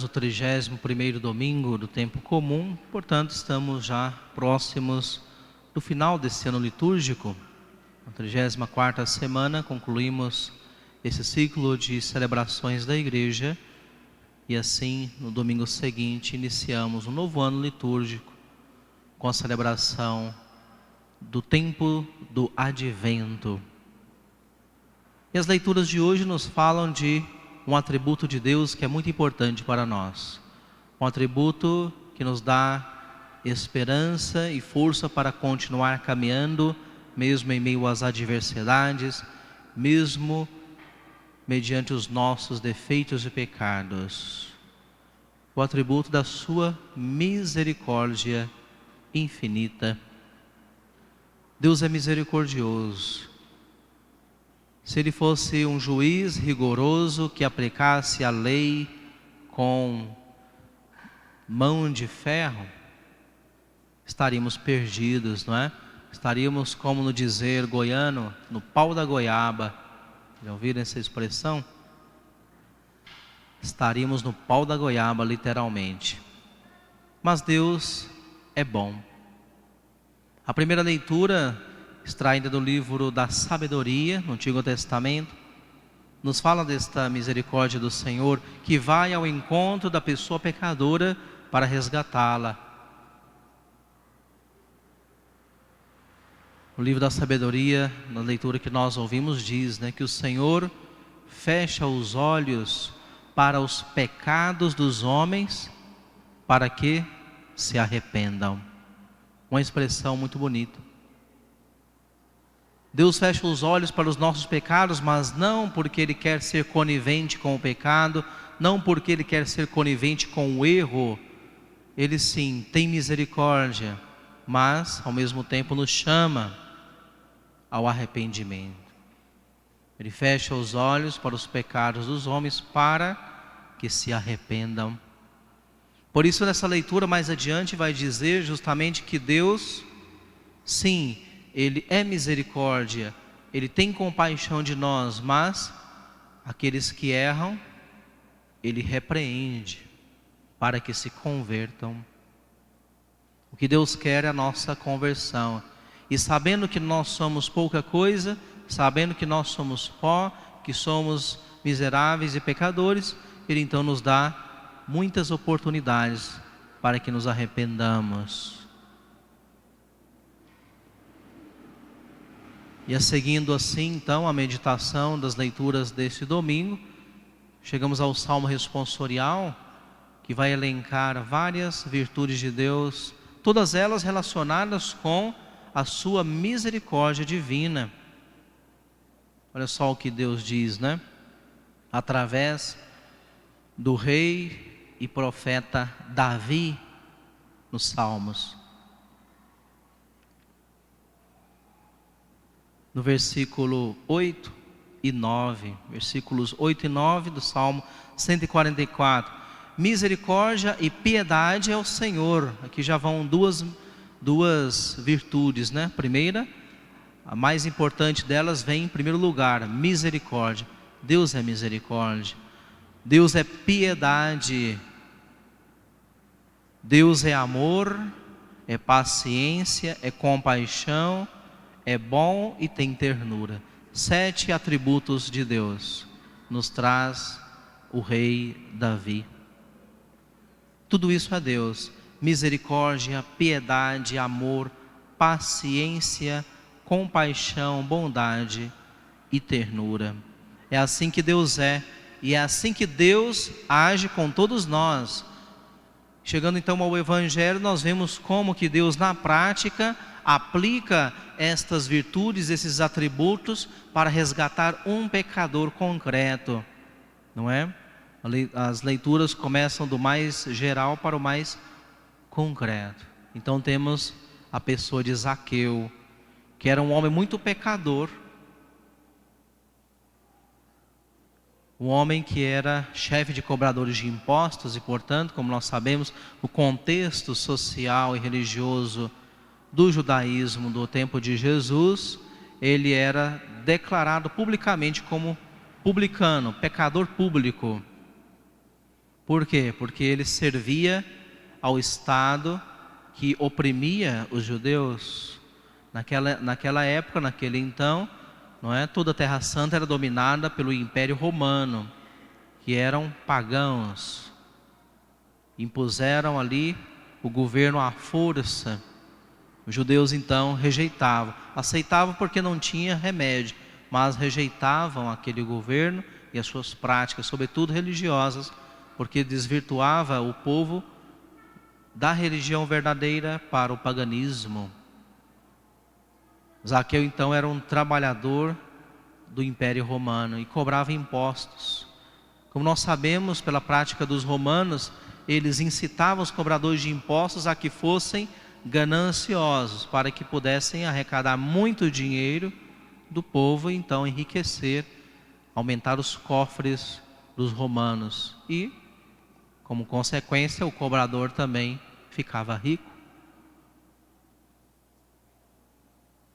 O 31º domingo do tempo comum, portanto estamos já próximos do final desse ano litúrgico. Na 34ª semana concluímos esse ciclo de celebrações da igreja e assim no domingo seguinte iniciamos um novo ano litúrgico com a celebração do tempo do advento. E as leituras de hoje nos falam de um atributo de Deus que é muito importante para nós. Um atributo que nos dá esperança e força para continuar caminhando, mesmo em meio às adversidades, mesmo mediante os nossos defeitos e pecados. O atributo da sua misericórdia infinita. Deus é misericordioso. Se Ele fosse um juiz rigoroso que aplicasse a lei com mão de ferro, estaríamos perdidos, não é? Estaríamos, como no dizer goiano, no pau da goiaba. Já ouviram essa expressão? Estaríamos no pau da goiaba, literalmente. Mas Deus é bom. A primeira leitura, extraída do livro da Sabedoria, no Antigo Testamento, nos fala desta misericórdia do Senhor, que vai ao encontro da pessoa pecadora para resgatá-la. O livro da Sabedoria, na leitura que nós ouvimos, diz, que o Senhor fecha os olhos para os pecados dos homens, para que se arrependam. Uma expressão muito bonita. Deus fecha os olhos para os nossos pecados, mas não porque Ele quer ser conivente com o pecado, não porque Ele quer ser conivente com o erro. Ele sim tem misericórdia, mas ao mesmo tempo nos chama ao arrependimento. Ele fecha os olhos para os pecados dos homens para que se arrependam. Por isso nessa leitura mais adiante vai dizer justamente que Deus, sim, Ele é misericórdia, Ele tem compaixão de nós, mas aqueles que erram, Ele repreende para que se convertam. O que Deus quer é a nossa conversão. E sabendo que nós somos pouca coisa, sabendo que nós somos pó, que somos miseráveis e pecadores, Ele então nos dá muitas oportunidades para que nos arrependamos. E seguindo assim então a meditação das leituras deste domingo, chegamos ao Salmo responsorial, que vai elencar várias virtudes de Deus, todas elas relacionadas com a sua misericórdia divina. Olha só o que Deus diz, através do rei e profeta Davi, nos Salmos. No versículo 8 e 9, versículos 8 e 9 do Salmo 144. Misericórdia e piedade é o Senhor. Aqui já vão duas virtudes, Primeira, a mais importante delas vem em primeiro lugar, misericórdia. Deus é misericórdia. Deus é piedade. Deus é amor, é paciência, é compaixão, é bom e tem ternura. 7 atributos de Deus nos traz o rei Davi. Tudo isso é Deus: misericórdia, piedade, amor, paciência, compaixão, bondade e ternura. É assim que Deus é, e é assim que Deus age com todos nós. Chegando então ao Evangelho, nós vemos como que Deus na prática aplica estas virtudes, esses atributos, para resgatar um pecador concreto, não é? As leituras começam do mais geral para o mais concreto. Então temos a pessoa de Zaqueu, que era um homem muito pecador, um homem que era chefe de cobradores de impostos e, portanto, como nós sabemos, o contexto social e religioso do judaísmo do tempo de Jesus, ele era declarado publicamente como publicano, pecador público. Por quê? Porque ele servia ao Estado que oprimia os judeus. Naquela época, naquele então, não é? Toda a Terra Santa era dominada pelo Império Romano, que eram pagãos. Impuseram ali o governo à força. Os judeus então rejeitavam. Aceitavam porque não tinha remédio, mas rejeitavam aquele governo e as suas práticas, sobretudo religiosas, porque desvirtuava o povo da religião verdadeira para o paganismo. Zaqueu então era um trabalhador do Império Romano e cobrava impostos. Como nós sabemos pela prática dos romanos, eles incitavam os cobradores de impostos a que fossem gananciosos, para que pudessem arrecadar muito dinheiro do povo e então enriquecer, aumentar os cofres dos romanos. E, como consequência, o cobrador também ficava rico.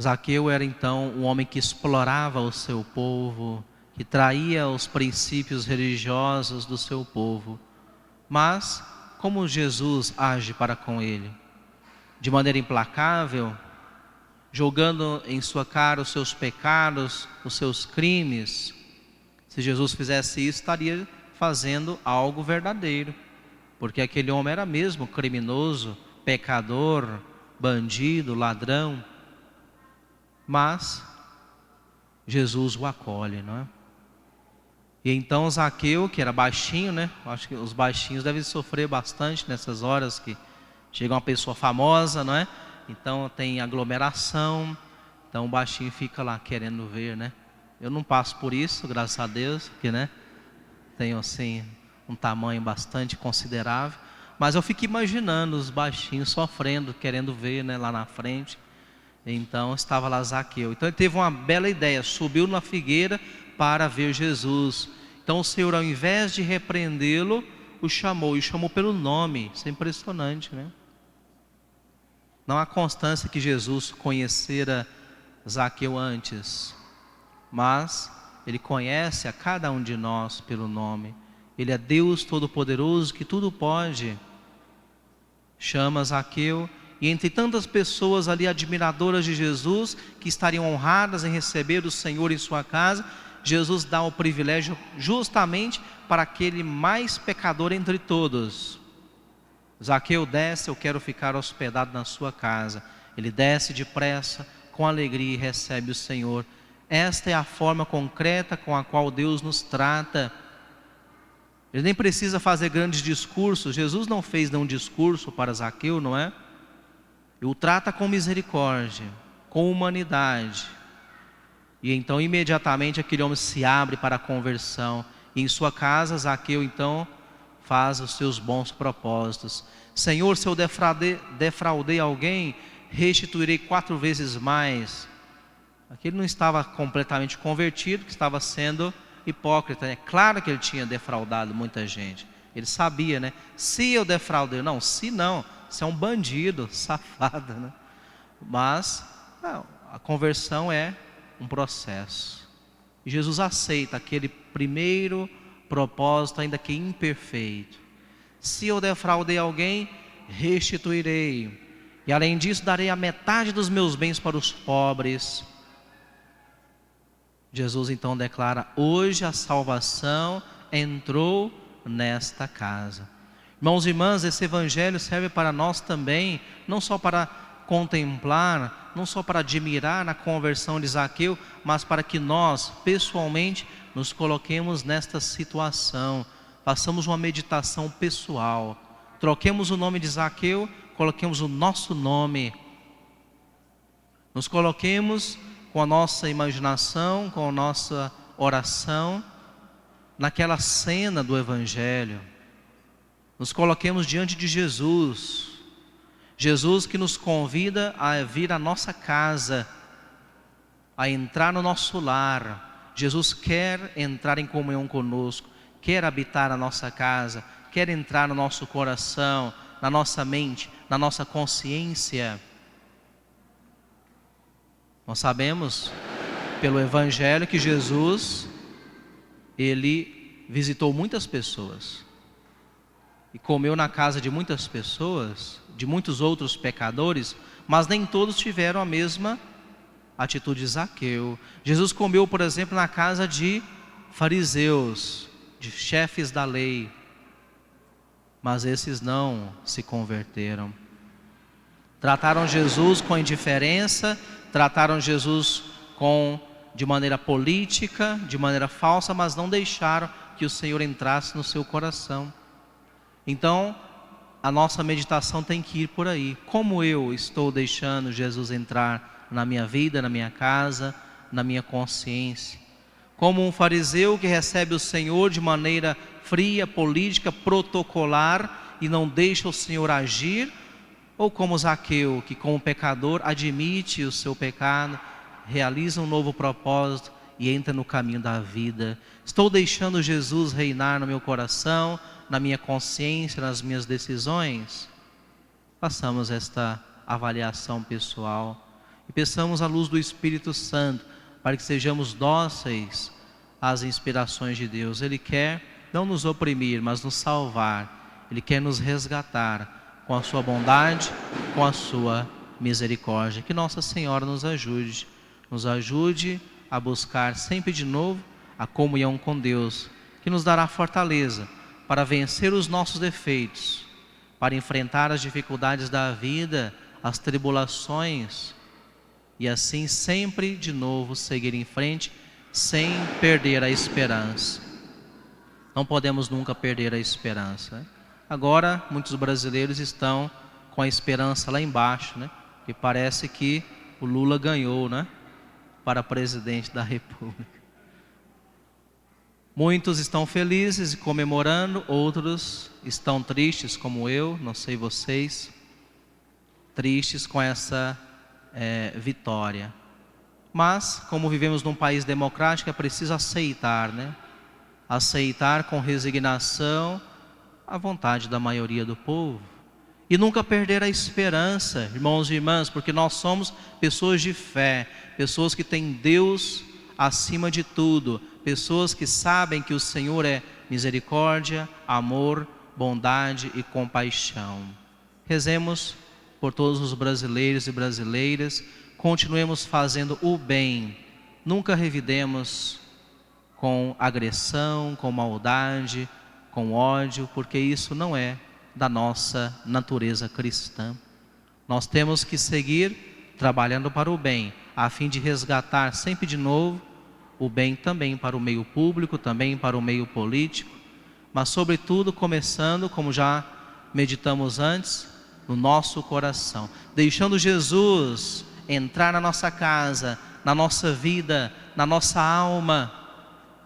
Zaqueu era então um homem que explorava o seu povo, que traía os princípios religiosos do seu povo. Mas, como Jesus age para com ele? De maneira implacável, jogando em sua cara os seus pecados, os seus crimes. Se Jesus fizesse isso, estaria fazendo algo verdadeiro, porque aquele homem era mesmo criminoso, pecador, bandido, ladrão. Mas Jesus o acolhe, não é? E então Zaqueu, que era baixinho, né? Acho que os baixinhos devem sofrer bastante nessas horas que chega uma pessoa famosa, não é? Então tem aglomeração, então o baixinho fica lá querendo ver, né? Eu não passo por isso, graças a Deus, porque, né, tenho assim um tamanho bastante considerável, mas eu fico imaginando os baixinhos sofrendo, querendo ver, né, lá na frente. Então estava lá Zaqueu. Então ele teve uma bela ideia, subiu na figueira para ver Jesus. Então o Senhor, ao invés de repreendê-lo, o chamou, e chamou pelo nome. Isso é impressionante, né? Não há constância que Jesus conhecera Zaqueu antes, mas Ele conhece a cada um de nós pelo nome. Ele é Deus Todo-Poderoso, que tudo pode. Chama Zaqueu, e entre tantas pessoas ali admiradoras de Jesus, que estariam honradas em receber o Senhor em sua casa, Jesus dá o privilégio justamente para aquele mais pecador entre todos. Zaqueu desce, eu quero ficar hospedado na sua casa. Ele desce depressa, com alegria, e recebe o Senhor. Esta é a forma concreta com a qual Deus nos trata. Ele nem precisa fazer grandes discursos. Jesus não fez nenhum discurso para Zaqueu, não é? Ele o trata com misericórdia, com humanidade. E então imediatamente aquele homem se abre para a conversão. E em sua casa Zaqueu então faz os seus bons propósitos. Senhor, se eu defraudei alguém, restituirei 4 vezes mais. Aqui ele não estava completamente convertido, que estava sendo hipócrita. É claro que ele tinha defraudado muita gente. Ele sabia, né? Se eu defraudei, não, se não, você é um bandido, safado, né? Mas não, a conversão é um processo. E Jesus aceita aquele primeiro propósito, ainda que imperfeito. Se eu defraudei alguém, restituirei. E além disso, darei a metade dos meus bens para os pobres. Jesus então declara: hoje a salvação entrou nesta casa. Irmãos e irmãs, esse evangelho serve para nós também, não só para contemplar, não só para admirar a conversão de Zaqueu, mas para que nós, pessoalmente, nos coloquemos nesta situação, façamos uma meditação pessoal, troquemos o nome de Zaqueu, coloquemos o nosso nome, nos coloquemos com a nossa imaginação, com a nossa oração, naquela cena do evangelho, nos coloquemos diante de Jesus, Jesus que nos convida a vir à nossa casa, a entrar no nosso lar. Jesus quer entrar em comunhão conosco, quer habitar na nossa casa, quer entrar no nosso coração, na nossa mente, na nossa consciência. Nós sabemos pelo evangelho que Jesus, Ele visitou muitas pessoas. e comeu na casa de muitas pessoas, de muitos outros pecadores, mas nem todos tiveram a mesma atitude de Zaqueu. Jesus comeu, por exemplo, na casa de fariseus, de chefes da lei, mas esses não se converteram. Trataram Jesus com indiferença, trataram Jesus de maneira política, de maneira falsa, mas não deixaram que o Senhor entrasse no seu coração. Então, a nossa meditação tem que ir por aí. Como eu estou deixando Jesus entrar na minha vida, na minha casa, na minha consciência? Como um fariseu que recebe o Senhor de maneira fria, política, protocolar e não deixa o Senhor agir? Ou como Zaqueu, que como pecador admite o seu pecado, realiza um novo propósito e entra no caminho da vida? Estou deixando Jesus reinar no meu coração, na minha consciência, nas minhas decisões? Façamos esta avaliação pessoal e peçamos a luz do Espírito Santo para que sejamos dóceis às inspirações de Deus. Ele quer não nos oprimir, mas nos salvar. Ele quer nos resgatar com a sua bondade, com a sua misericórdia. Que Nossa Senhora nos ajude a buscar sempre de novo a comunhão com Deus, que nos dará fortaleza para vencer os nossos defeitos, para enfrentar as dificuldades da vida, as tribulações, e assim sempre de novo seguir em frente, sem perder a esperança. Não podemos nunca perder a esperança. Agora, muitos brasileiros estão com a esperança lá embaixo, né? E parece que o Lula ganhou, né? Para presidente da República. Muitos estão felizes e comemorando, outros estão tristes, como eu, não sei vocês, tristes com essa vitória. Mas, como vivemos num país democrático, é preciso aceitar, né? Aceitar com resignação a vontade da maioria do povo. E nunca perder a esperança, irmãos e irmãs, porque nós somos pessoas de fé, pessoas que têm Deus acima de tudo, pessoas que sabem que o Senhor é misericórdia, amor, bondade e compaixão. Rezemos por todos os brasileiros e brasileiras, continuemos fazendo o bem, nunca revidemos com agressão, com maldade, com ódio, porque isso não é da nossa natureza cristã. Nós temos que seguir trabalhando para o bem, a fim de resgatar sempre de novo o bem também para o meio público, também para o meio político, mas sobretudo começando, como já meditamos antes, no nosso coração, deixando Jesus entrar na nossa casa, na nossa vida, na nossa alma,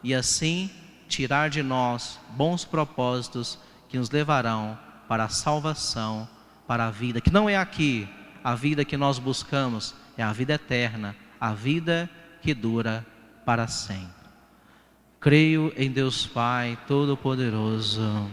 e assim tirar de nós bons propósitos que nos levarão para a salvação, para a vida, que não é aqui, a vida que nós buscamos é a vida eterna, a vida que dura para sempre. Creio em Deus Pai Todo-Poderoso,